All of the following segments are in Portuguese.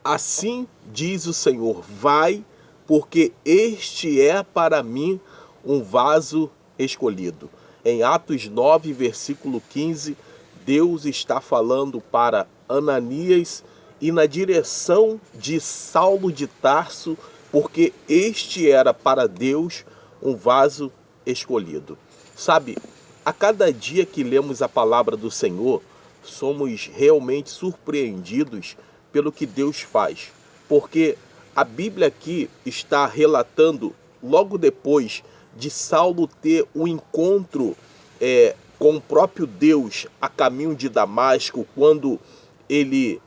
Assim diz o Senhor: vai, porque este é para mim um vaso escolhido. Em Atos 9, versículo 15, Deus está falando para Ananias e na direção de Saulo de Tarso, porque este era para Deus um vaso escolhido. Sabe, a cada dia que lemos a palavra do Senhor, somos realmente surpreendidos pelo que Deus faz. Porque a Bíblia aqui está relatando, logo depois de Saulo ter um encontro com o próprio Deus a caminho de Damasco, quando ele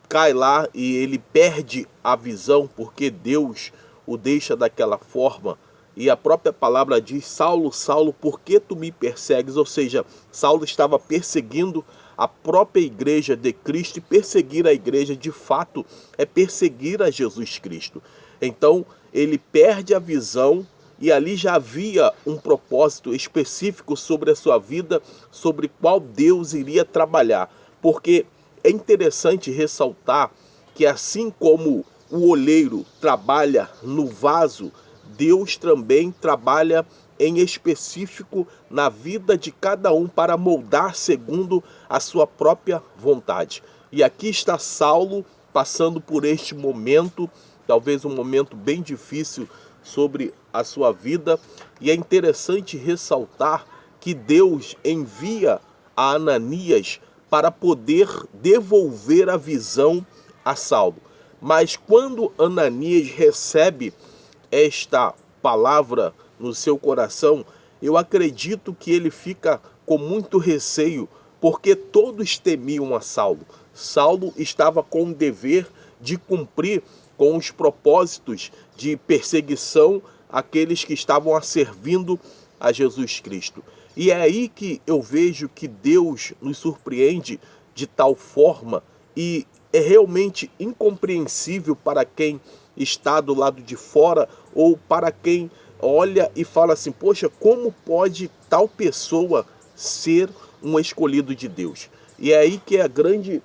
cai lá e ele perde a visão, porque Deus o deixa daquela forma. E a própria palavra diz: Saulo, Saulo, por que tu me persegues? Ou seja, Saulo estava perseguindo a própria igreja de Cristo, e perseguir a igreja de fato é perseguir a Jesus Cristo. Então ele perde a visão, e ali já havia um propósito específico sobre a sua vida, sobre qual Deus iria trabalhar. Porque é interessante ressaltar que assim como o oleiro trabalha no vaso, Deus também trabalha em específico na vida de cada um para moldar segundo a sua própria vontade. E aqui está Saulo passando por este momento, talvez um momento bem difícil sobre a sua vida, e é interessante ressaltar que Deus envia a Ananias para poder devolver a visão a Saulo. Mas quando Ananias recebe esta palavra no seu coração, eu acredito que ele fica com muito receio, porque todos temiam a Saulo. Saulo estava com o dever de cumprir com os propósitos de perseguição àqueles que estavam servindo a Jesus Cristo. E é aí que eu vejo que Deus nos surpreende de tal forma, e é realmente incompreensível para quem está do lado de fora, ou para quem olha e fala assim: poxa, como pode tal pessoa ser um escolhido de Deus? E é aí que é a grande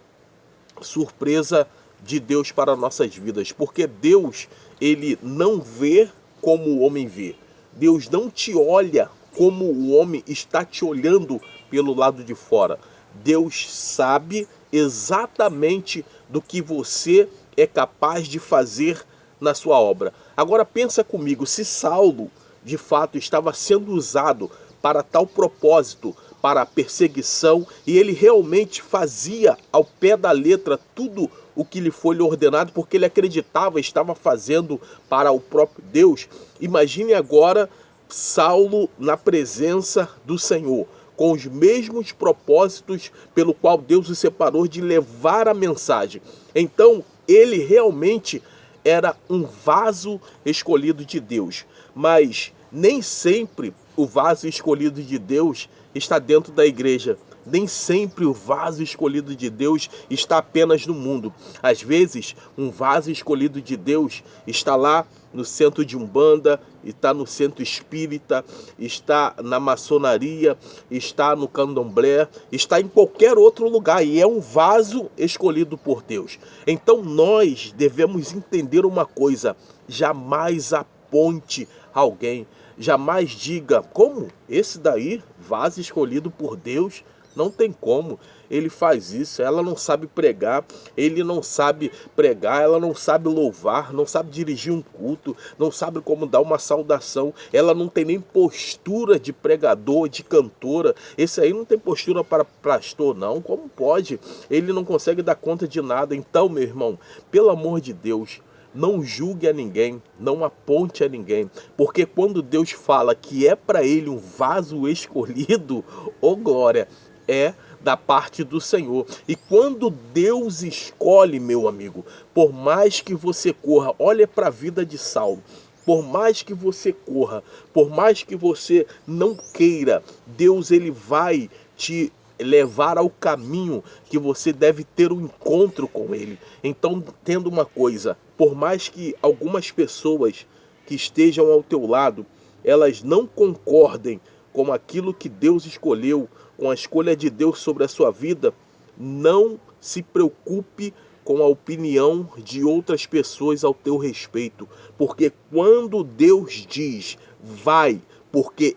surpresa de Deus para nossas vidas, porque Deus, ele não vê como o homem vê. Deus não te olha como o homem está te olhando pelo lado de fora. Deus sabe exatamente do que você é capaz de fazer na sua obra. Agora pensa comigo, se Saulo de fato estava sendo usado para tal propósito, para a perseguição, e ele realmente fazia ao pé da letra tudo o que lhe foi ordenado, porque ele acreditava, estava fazendo para o próprio Deus. Imagine agora Saulo na presença do Senhor, com os mesmos propósitos pelo qual Deus o separou de levar a mensagem. Então, ele realmente era um vaso escolhido de Deus, mas nem sempre o vaso escolhido de Deus está dentro da igreja. Nem sempre o vaso escolhido de Deus está apenas no mundo. Às vezes, um vaso escolhido de Deus está lá no centro de Umbanda, está no centro espírita, está na maçonaria, está no candomblé, está em qualquer outro lugar, e é um vaso escolhido por Deus. Então nós devemos entender uma coisa: jamais aponte alguém, jamais diga: como? Esse daí, vaso escolhido por Deus? Não tem como, ele faz isso, ela não sabe pregar, ele não sabe pregar, ela não sabe louvar, não sabe dirigir um culto, não sabe como dar uma saudação, ela não tem nem postura de pregador, de cantora, esse aí não tem postura para pastor não, como pode? Ele não consegue dar conta de nada. Então, meu irmão, pelo amor de Deus, não julgue a ninguém, não aponte a ninguém, porque quando Deus fala que é para ele um vaso escolhido, ô glória, é da parte do Senhor. E quando Deus escolhe, meu amigo, por mais que você corra, olha para a vida de Saulo, por mais que você corra, por mais que você não queira, Deus ele vai te levar ao caminho que você deve ter um encontro com ele. Então, tendo uma coisa, por mais que algumas pessoas que estejam ao teu lado, elas não concordem com aquilo que Deus escolheu, com a escolha de Deus sobre a sua vida, não se preocupe com a opinião de outras pessoas ao teu respeito. Porque quando Deus diz, vai, porque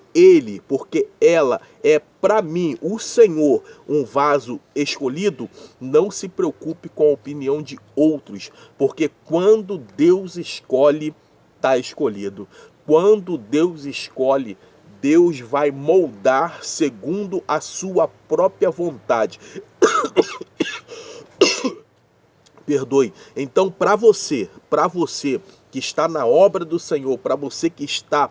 ela é para mim, o Senhor, um vaso escolhido, não se preocupe com a opinião de outros, porque quando Deus escolhe, está escolhido. Quando Deus escolhe, Deus vai moldar segundo a sua própria vontade. Perdoe. Então, para você que está na obra do Senhor, para você que está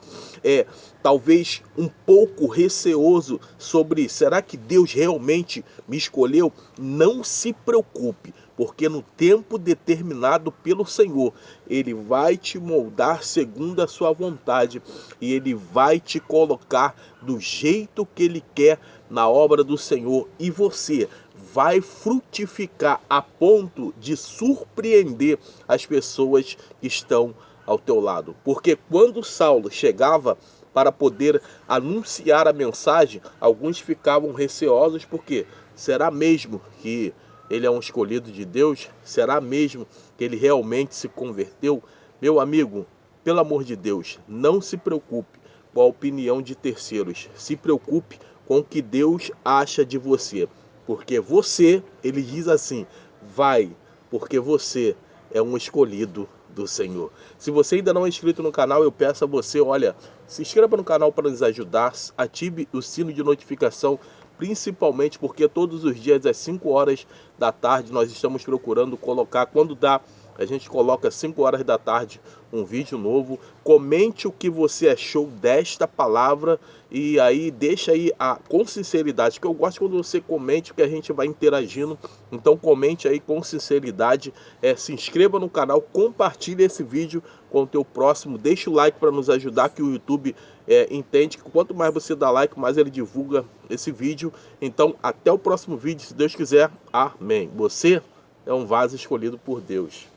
talvez um pouco receoso sobre, será que Deus realmente me escolheu? Não se preocupe, porque no tempo determinado pelo Senhor, Ele vai te moldar segundo a sua vontade e Ele vai te colocar do jeito que Ele quer na obra do Senhor, e você vai frutificar a ponto de surpreender as pessoas que estão ao teu lado. Porque quando Saulo chegava para poder anunciar a mensagem, alguns ficavam receosos, porque será mesmo que ele é um escolhido de Deus? Será mesmo que ele realmente se converteu? Meu amigo, pelo amor de Deus, não se preocupe com a opinião de terceiros. Se preocupe com o que Deus acha de você. Porque você, ele diz assim, vai, porque você é um escolhido do Senhor. Se você ainda não é inscrito no canal, eu peço a você, olha, se inscreva no canal para nos ajudar, ative o sino de notificação, principalmente porque todos os dias às 5 horas da tarde nós estamos procurando colocar, quando dá, a gente coloca às 5 horas da tarde um vídeo novo. Comente o que você achou desta palavra e aí deixa aí com sinceridade, que eu gosto quando você comente, porque a gente vai interagindo. Então comente aí com sinceridade, se inscreva no canal, compartilhe esse vídeo com o teu próximo, deixa o like para nos ajudar, que o YouTube entende que quanto mais você dá like, mais ele divulga esse vídeo. Então até o próximo vídeo, se Deus quiser. Amém. Você é um vaso escolhido por Deus.